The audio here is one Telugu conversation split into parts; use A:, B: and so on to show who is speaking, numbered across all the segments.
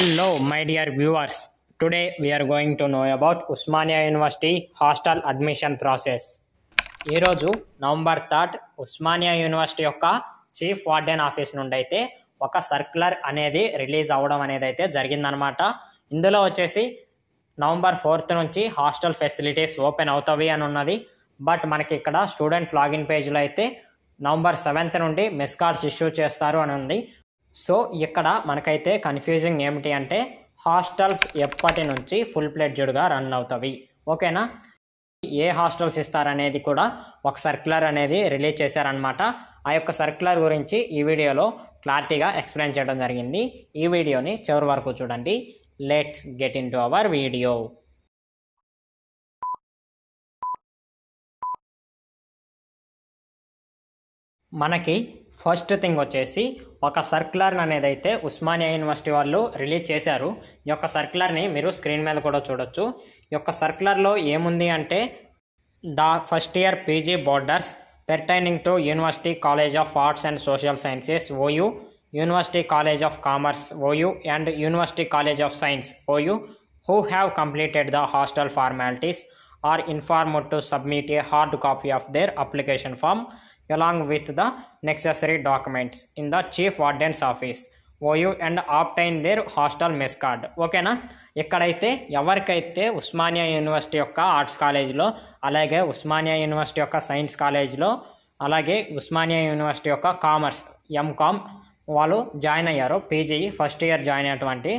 A: Hello, my dear viewers. Today we are going to know about Usmania University hostel admission process. ఈరోజు నవంబర్ 3 ఉస్మానియా యూనివర్సిటీ యొక్క చీఫ్ వార్డెన్ ఆఫీస్ నుండి అయితే ఒక సర్క్యులర్ అనేది రిలీజ్ అవ్వడం అనేది అయితే జరిగిందనమాట. ఇందులో వచ్చేసి నవంబర్ 4 నుంచి హాస్టల్ ఫెసిలిటీస్ ఓపెన్ అవుతాయి అని ఉన్నది. బట్ మనకి ఇక్కడ స్టూడెంట్ లాగిన్ పేజ్లో అయితే నవంబర్ 7 నుండి మెస్ కార్డ్స్ ఇష్యూ చేస్తారు అని ఉంది. సో ఇక్కడ మనకైతే కన్ఫ్యూజింగ్ ఏమిటి అంటే హాస్టల్స్ ఎప్పటి నుంచి ఫుల్ ప్లెడ్జ్డ్గా రన్ అవుతాయి, ఓకేనా. ఏ హాస్టల్స్ ఇస్తారనేది కూడా ఒక సర్క్యులర్ అనేది రిలీజ్ చేశారనమాట. ఆ యొక్క సర్క్యులర్ గురించి ఈ వీడియోలో క్లారిటీగా ఎక్స్ప్లెయిన్ చేయడం జరిగింది. ఈ వీడియోని చివరి వరకు చూడండి. Let's get in to our video. మనకి ఫస్ట్ థింగ్ వచ్చేసి ఒక సర్క్యులర్ అనేది అయితే ఉస్మానియా యూనివర్సిటీ వాళ్ళు రిలీజ్ చేశారు. ఈ యొక్క సర్క్యులర్ని మీరు స్క్రీన్ మీద కూడా చూడొచ్చు. ఈ యొక్క సర్క్యులర్లో ఏముంది అంటే the first year PG borders pertaining to university college of arts and social sciences OU, university college of commerce OU and university college of science OU who have completed the hostel formalities are informed to submit a hard copy of their application form along with the necessary documents in the chief warden's office OU and obtain their hostel mess card. ఓకేనా. ఇక్కడైతే ఎవరికైతే ఉస్మానియా యూనివర్సిటీ యొక్క ఆర్ట్స్ కాలేజ్లో, అలాగే ఉస్మానియా యూనివర్సిటీ యొక్క సైన్స్ కాలేజ్లో, అలాగే ఉస్మానియా యూనివర్సిటీ యొక్క కామర్స్ ఎంకామ్ వాళ్ళు జాయిన్ అయ్యారో, పీజీ ఫస్ట్ ఇయర్ జాయిన్ అయినటువంటి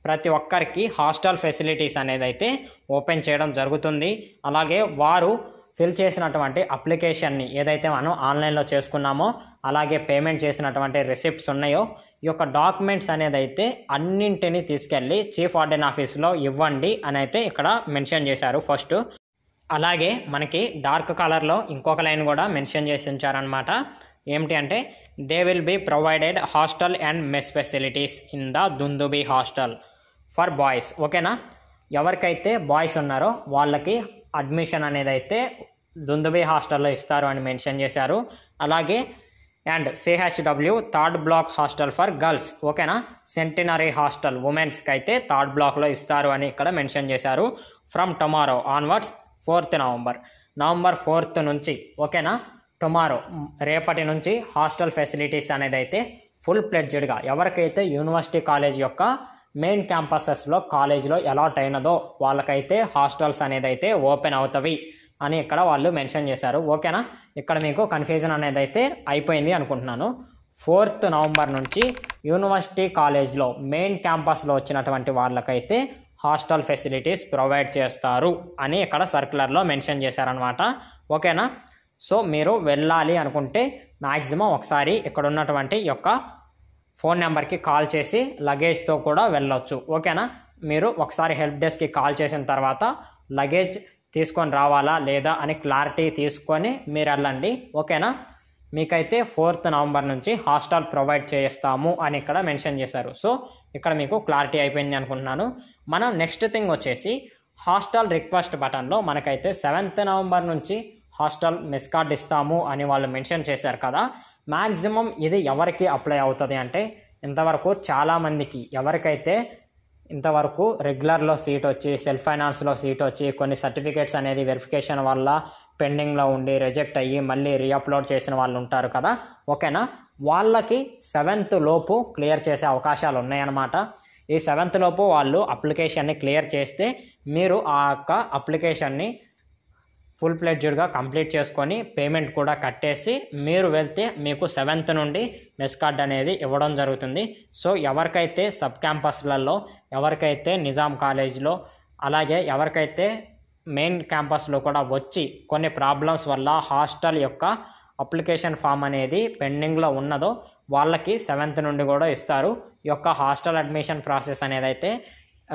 A: ప్రతి ఒక్కరికి హాస్టల్ ఫెసిలిటీస్ అనేది అయితే ఓపెన్ చేయడం జరుగుతుంది. అలాగే వారు ఫిల్ చేసినటువంటి అప్లికేషన్ని ఏదైతే మనం ఆన్లైన్లో చేసుకున్నామో, అలాగే పేమెంట్ చేసినటువంటి రిసిప్ట్స్ ఉన్నాయో, ఈ యొక్క డాక్యుమెంట్స్ అనేది అయితే అన్నింటినీ తీసుకెళ్ళి చీఫ్ వార్డెన్ ఆఫీస్లో ఇవ్వండి అని అయితే ఇక్కడ మెన్షన్ చేశారు ఫస్ట్. అలాగే మనకి డార్క్ కలర్లో ఇంకొక లైన్ కూడా మెన్షన్ చేసి ఉంచారనమాట. ఏమిటి అంటే they will be provided hostel and mess facilities in the Dundubhi hostel for boys. ఓకేనా. ఎవరికైతే బాయ్స్ ఉన్నారో వాళ్ళకి అడ్మిషన్ అనేది అయితే దుందుబి హాస్టల్లో ఇస్తారు అని మెన్షన్ చేశారు. అలాగే and CHW third block hostel for girls, ఓకేనా. సెంటినరీ హాస్టల్ ఉమెన్స్కి అయితే థర్డ్ బ్లాక్లో ఇస్తారు అని ఇక్కడ మెన్షన్ చేశారు. ఫ్రమ్ టుమారో ఆన్వర్డ్స్ 4 నవంబర్ 4 నుంచి, ఓకేనా, టుమారో రేపటి నుంచి హాస్టల్ ఫెసిలిటీస్ అనేది అయితే ఫుల్ ప్లెడ్జ్డ్గా ఎవరికైతే యూనివర్సిటీ కాలేజ్ యొక్క మెయిన్ క్యాంపసెస్లో కాలేజ్లో అలాట్ అయినదో వాళ్ళకైతే హాస్టల్స్ అనేది అయితే ఓపెన్ అవుతాయి అని ఇక్కడ వాళ్ళు మెన్షన్ చేశారు. ఓకేనా. ఇక్కడ మీకు కన్ఫ్యూజన్ అనేది అయితే అయిపోయింది అనుకుంటున్నాను. 4 నవంబర్ నుంచి యూనివర్సిటీ కాలేజ్లో మెయిన్ క్యాంపస్లో వచ్చినటువంటి వాళ్ళకైతే హాస్టల్ ఫెసిలిటీస్ ప్రొవైడ్ చేస్తారు అని ఇక్కడ సర్క్యులర్లో మెన్షన్ చేశారనమాట. ఓకేనా. సో మీరు వెళ్ళాలి అనుకుంటే మ్యాక్సిమం ఒకసారి ఇక్కడ ఉన్నటువంటి యొక్క ఫోన్ నెంబర్కి కాల్ చేసి లగేజ్తో కూడా వెళ్ళొచ్చు. ఓకేనా. మీరు ఒకసారి హెల్ప్ డెస్క్కి కాల్ చేసిన తర్వాత లగేజ్ తీసుకొని రావాలా లేదా అని క్లారిటీ తీసుకొని మీరు వెళ్ళండి. ఓకేనా. మీకైతే 4 నవంబర్ నుంచి హాస్టల్ ప్రొవైడ్ చేస్తాము అని ఇక్కడ మెన్షన్ చేశారు. సో ఇక్కడ మీకు క్లారిటీ అయిపోయింది అనుకుంటున్నాను. మనం నెక్స్ట్ థింగ్ వచ్చేసి హాస్టల్ రిక్వెస్ట్ బటన్లో మనకైతే 7 నవంబర్ నుంచి హాస్టల్ మెస్ కార్డ్ ఇస్తాము అని వాళ్ళు మెన్షన్ చేశారు కదా. మ్యాక్సిమం ఇది ఎవరికి అప్లై అవుతుంది అంటే ఇంతవరకు చాలామందికి ఎవరికైతే ఇంతవరకు రెగ్యులర్లో సీట్ వచ్చి, సెల్ఫ్ ఫైనాన్స్లో సీట్ వచ్చి, కొన్ని సర్టిఫికేట్స్ అనేది వెరిఫికేషన్ వల్ల పెండింగ్లో ఉండి రిజెక్ట్ అయ్యి మళ్ళీ రీఅప్లోడ్ చేసిన వాళ్ళు ఉంటారు కదా. ఓకేనా. వాళ్ళకి 7th లోపు క్లియర్ చేసే అవకాశాలు ఉన్నాయన్నమాట. ఈ 7th లోపు వాళ్ళు అప్లికేషన్ని క్లియర్ చేస్తే మీరు ఆ యొక్క అప్లికేషన్ని ఫుల్ ప్లెడ్జ్డ్గా కంప్లీట్ చేసుకొని పేమెంట్ కూడా కట్టేసి మీరు వెళ్తే మీకు 7th నుండి మెస్ కార్డ్ అనేది ఇవ్వడం జరుగుతుంది. సో ఎవరికైతే సబ్ క్యాంపస్లలో, ఎవరికైతే నిజాం కాలేజ్లో, అలాగే ఎవరికైతే మెయిన్ క్యాంపస్లో కూడా వచ్చి కొన్ని ప్రాబ్లమ్స్ వల్ల హాస్టల్ యొక్క అప్లికేషన్ ఫామ్ అనేది పెండింగ్లో ఉన్నదో వాళ్ళకి 7th నుండి కూడా ఇస్తారు. ఈ యొక్క హాస్టల్ అడ్మిషన్ ప్రాసెస్ అనేది అయితే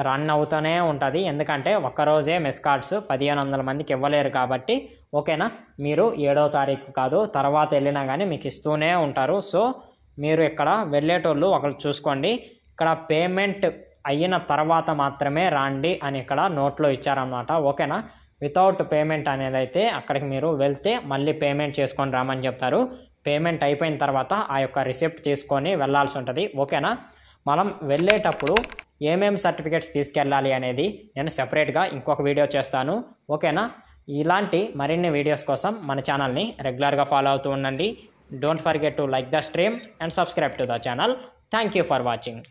A: రన్ అవుతూనే ఉంటుంది. ఎందుకంటే ఒక్కరోజే మెస్ కార్డ్స్ 1500 మందికి ఇవ్వలేరు కాబట్టి. ఓకేనా. మీరు 7వ తారీఖు కాదు తర్వాత వెళ్ళినా కానీ మీకు ఇస్తూనే ఉంటారు. సో మీరు ఇక్కడ వెళ్ళేటోళ్ళు ఒకరు చూసుకోండి. ఇక్కడ పేమెంట్ అయిన తర్వాత మాత్రమే రాండి అని ఇక్కడ నోట్లో ఇచ్చారన్నమాట. ఓకేనా. వితౌట్ పేమెంట్ అనేది అయితే అక్కడికి మీరు వెళ్తే మళ్ళీ పేమెంట్ చేసుకొని రామని చెప్తారు. పేమెంట్ అయిపోయిన తర్వాత ఆ యొక్క రిసిప్ట్ తీసుకొని వెళ్ళాల్సి ఉంటుంది. ఓకేనా. మనం వెళ్ళేటప్పుడు ఏమేమి సర్టిఫికేట్స్ తీసుకెళ్ళాలి అనేది నేను సెపరేట్గా ఇంకొక వీడియో చేస్తాను. ఓకేనా? ఇలాంటి మరిన్ని వీడియోస్ కోసం మన ఛానల్ని రెగ్యులర్గా ఫాలో అవుతూ ఉండండి. Don't forget to like the stream and subscribe to the channel. Thank you for watching.